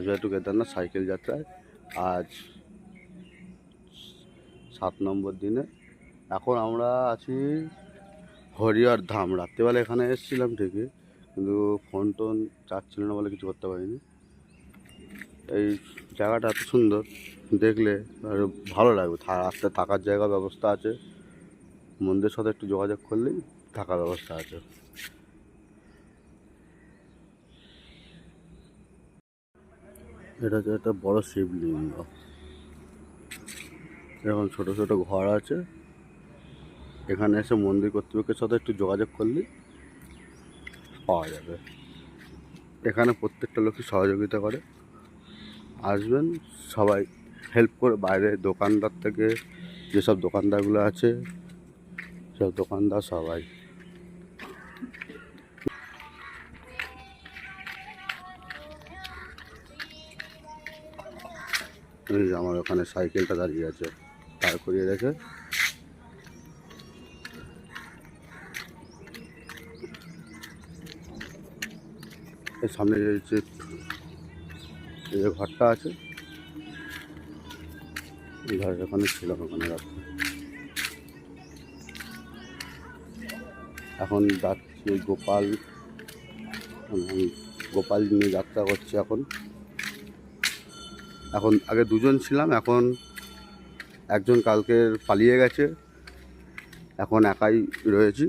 রাজবাড়ি two Kedarnath cycle যাত্রায় আজ 7 নম্বর দিনে। এখন আমরা আছি হরিহর ধাম। রাত্রিবেলা এখানে এসেছিলাম ঠিকই, কিন্তু ফোন টোন চার্জ ছিল না বলে কিছু করতে পারিনি। এই জায়গাটা এত সুন্দর, দেখলে ভালো লাগবে। রাস্তায় থাকার জায়গার ব্যবস্থা আছে, মন্দিরের সাথে একটু যোগাযোগ করলেই থাকার ব্যবস্থা আছে। এটা হচ্ছে একটা বড় শিবলিঙ্গ। এরকম ছোট ছোট ঘর আছে। এখানে এসে মন্দির কর্তৃপক্ষের সাথে একটু যোগাযোগ করলেই পাওয়া যাবে। এখানে প্রত্যেকটা লোকই সহযোগিতা করে। আসবেন, সবাই হেল্প করে। বাইরে দোকানদার থেকে যেসব দোকানদারগুলো আছে, সব দোকানদার সবাই। আমার ওখানে সাইকেলটা দাঁড়িয়ে আছে, দাঁড় করিয়ে রেখে এর সামনে যে ঘরটা আছে, এই ঘরের ওখানে ছিলাম, ওখানে রাখতে। এখন যাচ্ছি গোপাল নিয়ে যাত্রা করছি। এখন আগে দুজন ছিলাম, এখন একজন কালকে পালিয়ে গেছে, এখন একাই রয়েছি।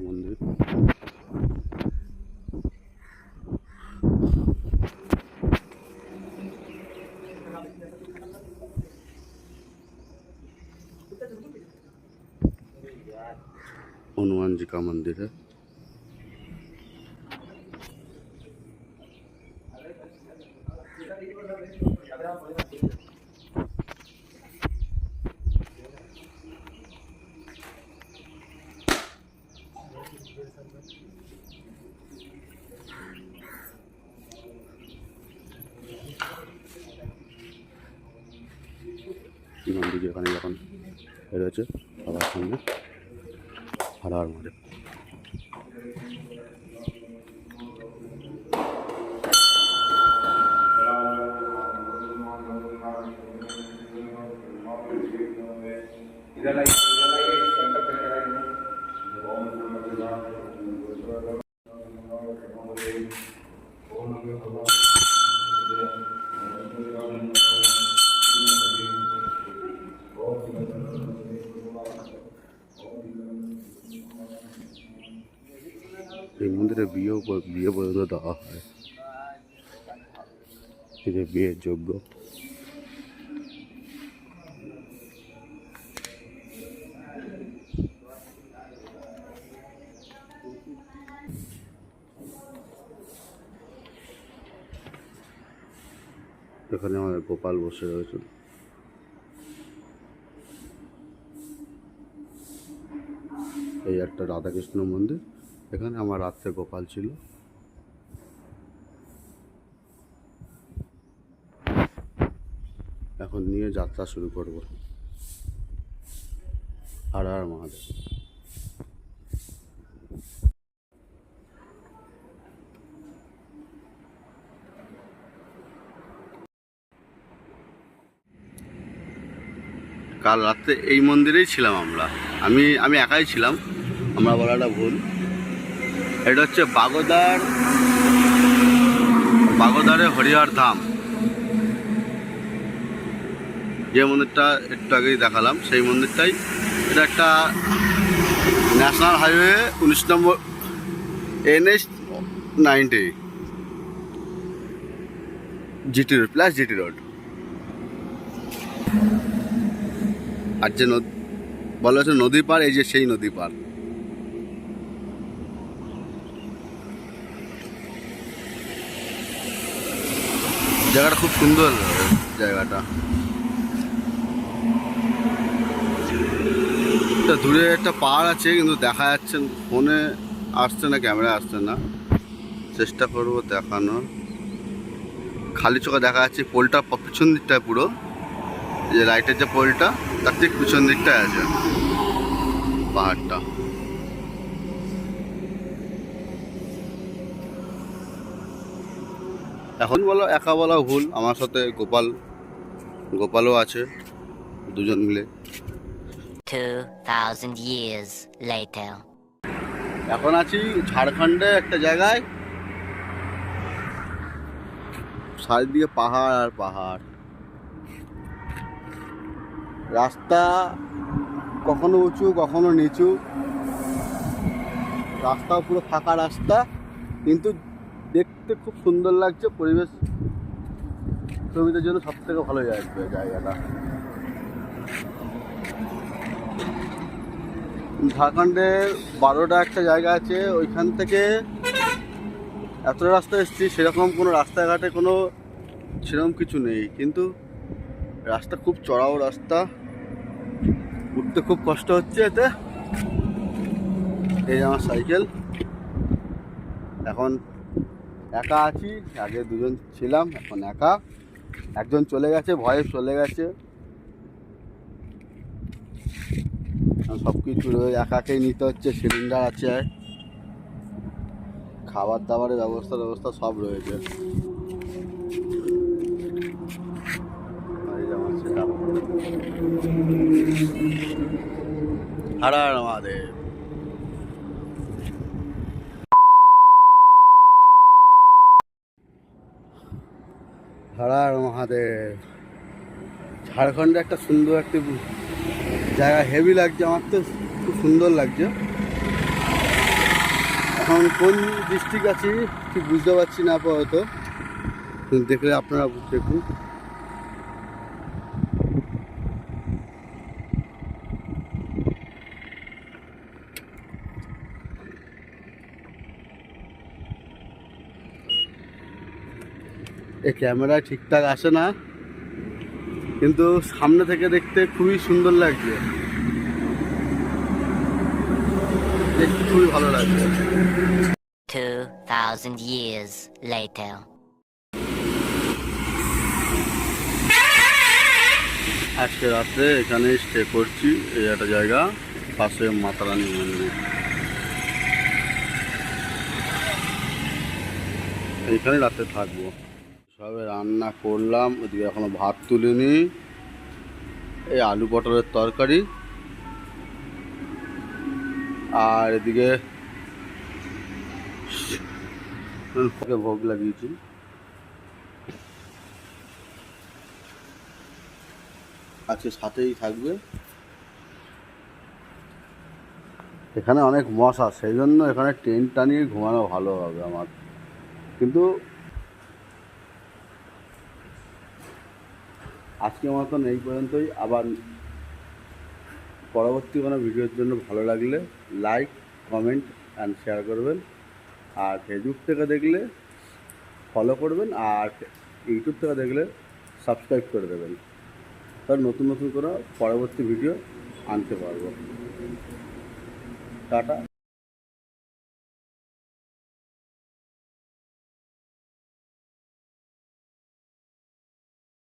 মন্দির हनुमान जी का मंदिर है। নন্দীজি এখানে যখন বেরোচ্ছে সবার সামনে হারার মারে। এই মন্দিরে বিয়ে পর্যন্ত দেওয়া হয়, এই যে বিয়ের যোগ্য। এখানে আমাদের গোপাল বসে রয়েছে। এই একটা রাধাকৃষ্ণ মন্দির, এখানে আমার রাত্রে গোপাল ছিল। এখন নিয়ে যাত্রা শুরু করব। হর হর মহাদেব। কাল রাত্রে এই মন্দিরেই ছিলাম আমরা। আমি একাই ছিলাম, আমরা বলাটা ভুল। এটা হচ্ছে বাগোদারে হরিহর ধাম। যে মন্দিরটা একটু আগেই দেখালাম সেই মন্দিরটাই। এটা একটা national highway 19 number NH-90 GT road plus GT road. আর যে বলা হচ্ছে নদী পার, এই যে সেই নদী পার। জায়গাটা খুব সুন্দর, জায়গাটা দূরে একটা পাহাড় আছে, কিন্তু দেখা যাচ্ছে ফোনে আসছে না, ক্যামেরা আসছে না। চেষ্টা করবো দেখানোর। খালি চোখে দেখা যাচ্ছে পোলটা পিছন দিকটায় পুরো। এই যে লাইটের যে পোলটা তার ঠিক পিছন দিকটায় আছে পাহাড়টা। এখন বলো একা বলা ভুল, আমার সাথে গোপালও আছে, দুজন মিলে। 2000 years later. এখন আছি ঝাড়খণ্ডে একটা জায়গায়, চারিদিকে পাহাড় আর পাহাড়। রাস্তা কখনো উঁচু কখনো নিচু, রাস্তাও পুরো ফাঁকা রাস্তা, কিন্তু দেখতে খুব সুন্দর লাগছে। পরিবেশ ছবিদের জন্য সব থেকে ভালো জায়গাটা। ঝাড়খণ্ডের 12টা একটা জায়গা আছে, ওইখান থেকে এতটা রাস্তা এসেছি, সেরকম কোনো রাস্তাঘাটে কোনো সেরকম কিছু নেই, কিন্তু রাস্তা খুব চড়াও রাস্তা, উঠতে খুব কষ্ট হচ্ছে এতে। এই আমার সাইকেল, এখন একা আছি, আগে দুজন ছিলাম, এখন একা। একজন চলে গেছে, ভয়ে চলে গেছে। সব কিছু একাকেই নিতে হচ্ছে, সিলিন্ডার আছে, খাবার দাবারের ব্যবস্থা সব রয়েছে। হর হর মহাদেব। হর হর মহাদেব। ঝাড়খণ্ডে একটা সুন্দর একটি জায়গা, হেভি লাগছে আমার তো, খুব সুন্দর লাগছে। এখন কোন ডিস্ট্রিক্ট আছি ঠিক বুঝতে পারছি না আপাতত, দেখলে আপনারা দেখুন। এই ক্যামেরায় ঠিকঠাক আসে না, কিন্তু সামনে থেকে দেখতে খুবই সুন্দর লাগছে, দেখতে খুবই ভালো লাগছে। 2000 years later. আজকে রাত্রে এখানে স্টে করছি, এই একটা জায়গা, পাশে মাতারানী মন্দির, এইখানে রাতে থাকবো। সবে রান্না করলাম, ওদিকে এখনো ভাত তুলিনি, এই আলু পটলের তরকারি, আর এদিকে ভোগ লাগিয়েছি। আজকে সাথেই থাকবে। এখানে অনেক মশা, সেই জন্য এখানে টেন্ট টানিয়ে ঘুমানো ভালো হবে আমার। কিন্তু আজকের মতন এই পর্যন্তই। আবার পরবর্তী কোনো ভিডিওর জন্য ভালো লাগলে লাইক, কমেন্ট অ্যান্ড শেয়ার করবেন। আর ফেসবুক থেকে দেখলে ফলো করবেন, আর ইউটিউব থেকে দেখলে সাবস্ক্রাইব করে দেবেন, তার নতুন কোনো পরবর্তী ভিডিও আনতে পারবো। টাটা।